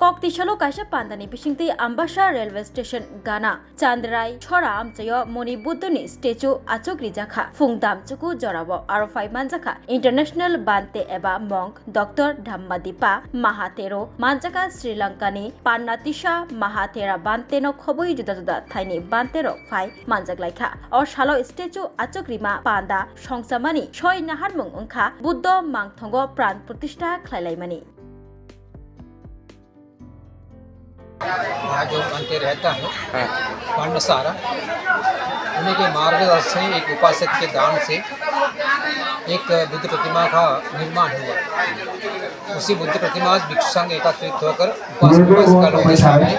Koktisalo kaisa pandani bisingti Ambasha railway station Gana Chandrai Chora amchayo Moni Buddhani statue achokri jakha Fungdam chuku jorabo aro 5 manjaka International Bante eba monk Dr. Dhammadipa Mahatero manjaka Sri Lankani Pannatisha Mahatera Banteno khoboi juda juda thaini Bantero 5 manjak laikha or shalo statue achokrima panda songsamani choi nahar mung ungkha Buddha mangthongo pran pratishtha khlailaimani यहाँ जो बनते रहता है पांडसारा उन्हीं के मार्गदर्शन से एक उपासक के दान से एक बुद्ध प्रतिमा का निर्माण हुआ। उसी बुद्ध प्रतिमा भिक्षु संघ एकत्रित होकर उपासकों के सामने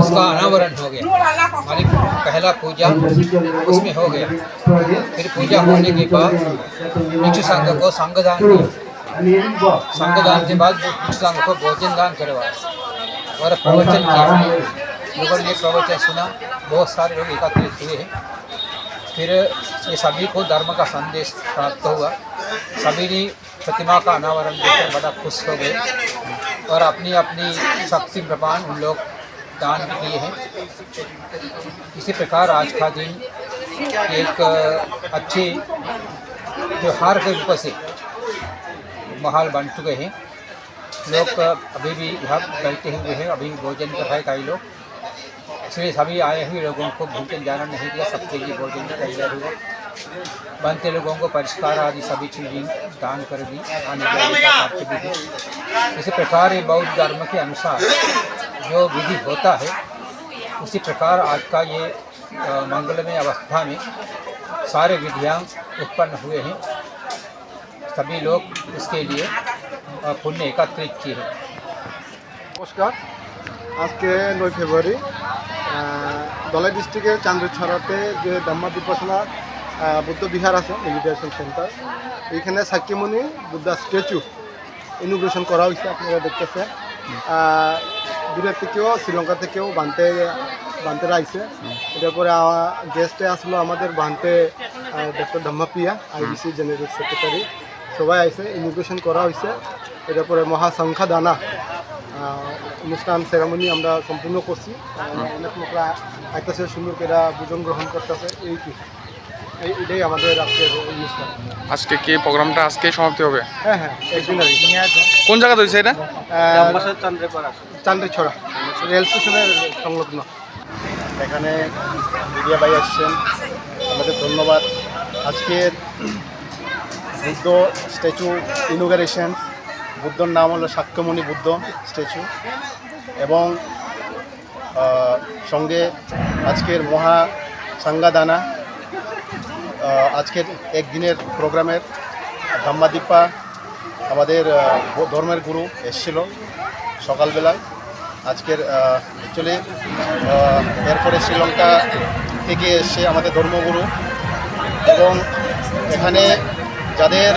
उसका अनावरण हो गया। हमारी पहला पूजा उसमें हो गया। फिर पूजा होने के बाद भिक्षु संघ को संघदान दिया। संघदान के बाद भिक्षु संघ को भोजन दान करवाया और प्रवचन किया। लोगों ने प्रवचन सुना, बहुत सारे लोग एकत्रित हुए हैं। फिर ये सभी को धर्म का संदेश प्राप्त हुआ। सभी ने प्रतिमा का अनावरण देखकर बड़ा खुश हो गए और अपनी अपनी शक्ति प्रमाण उन लोग दान भी किए हैं। इसी प्रकार आज का दिन एक अच्छे त्योहार के रूप से माहौल बन चुके हैं। लोग अभी भी यहाँ बैठे हुए हैं, अभी भोजन कर रहे कई लोग, इसलिए सभी आए हुए लोगों को भूखे जाना नहीं दिया, सबके लिए भोजन तैयार हुआ। बनते लोगों को परिष्कार आदि सभी चीज़ें दान कर दी, आने जाने का कार्य भी दी। इसी प्रकार ये बौद्ध धर्म के अनुसार जो विधि होता है उसी प्रकार आज का ये मंगलमय अवस्था में सारे विधियाँ उत्पन्न हुए हैं। सभी लोग इसके लिए पुण्य एकत्रित किए हैं। नमस्कार, आज के 9 ফেব্রুয়ারি ধলাই ডিস্ট্রিক্টের চান্দ্রছড়াতে যে ধম্মদিপসলা বুদ্ধ বিহার আছে মেডিটেশন সেন্টার, এইখানে সাক্যমণি বুদ্ধা স্ট্যাচু ইনোগ্রেশন করা হয়েছে। আপনারা দেখতেছেন দূরের থেকেও শ্রীলঙ্কা থেকেও বান্তেরা আইছে। এরপরে গেস্টে আসলো আমাদের Bhante doctor Dhammapiya IBC general secretary, সবাই আইছে, ইনোগ্রেশন করা হয়েছে। এরপরে মহাসংখ্যা দানা অনুষ্ঠান সেরামনি আমরা সম্পূর্ণ করছি। অনেক লোকরা আইতেছে, সুন্দর করে ভোজন গ্রহণ করতেছে। এইটাই আমাদের আজকের অনুষ্ঠান। আজকে কি প্রোগ্রামটা আজকে সমাপ্তি হবে? হ্যাঁ, একদিন আগে। কোন জায়গাতে হয়েছে এটা? চান্দ্রছড়া রেল স্টেশনের সংলগ্ন। এখানে মিডিয়া ভাই আসছেন, আমাদের ধন্যবাদ। আজকের বুদ্ধ স্ট্যাচু ইনোগ্রেশন, বুদ্ধর নাম হলো সাক্যমণি বুদ্ধ স্ট্যাচু, এবং সঙ্গে আজকের মহা সাংগাদানা, আজকের একদিনের প্রোগ্রামের ধাম্মাদিপা আমাদের ধর্মের গুরু এসেছিল সকালবেলায়। আজকের অ্যাকচুয়ালি এরপরে শ্রীলঙ্কা থেকে এসছে আমাদের ধর্মগুরু, এবং এখানে যাদের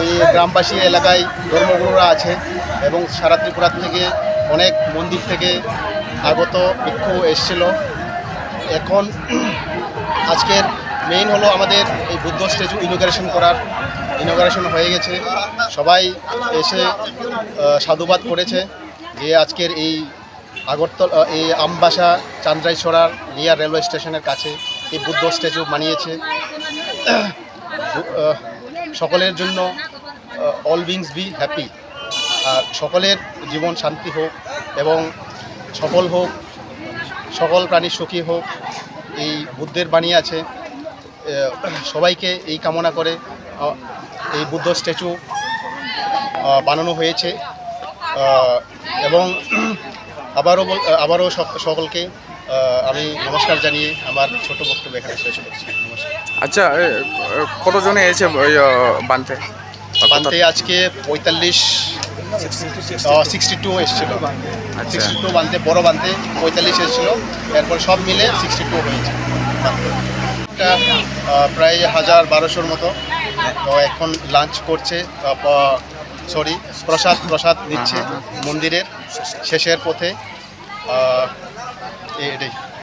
এই গ্রামবাসী এলাকায় ধর্মগুরুরা আছে এবং সারা ত্রিপুরা থেকে অনেক মন্দির থেকে আগত ভিক্ষু এসেছিল। এখন আজকের মেইন হলো আমাদের এই বুদ্ধ স্ট্যাচু ইনোগ্রেশন হয়ে গেছে। সবাই এসে সাধুবাদ করেছে যে আজকের এই আগরতলা এই আমবাসা চান্দ্রাইছড়ার নিয়ার রেলওয়ে স্টেশনের কাছে এই বুদ্ধ স্ট্যাচু বানিয়েছে। সকলের জন্য অল বিংস বি হ্যাপি, আর সকলের জীবন শান্তি হোক এবং সফল হোক, সকল প্রাণী সুখী হোক, এই বুদ্ধের বাণী আছে। সবাইকে এই কামনা করে এই বুদ্ধ স্ট্যাচু বানানো হয়েছে। এবং আবারও সকলকে আমি নমস্কার জানিয়ে আমার ছোট বক্তব্য এখানে শেষ করছি। নমস্কার। আচ্ছা, কতজনে এসেছে বানতে? আজকে 62 এসেছিল। 62 বানতে, বড় বানতে 45 এসেছিল, এরপর সব মিলে 62 হয়েছে। এটা প্রায় 1000-1200 মতো। তো এখন লাঞ্চ করছে, প্রসাদ নিচ্ছে মন্দিরের শেষের পথে। এটাই।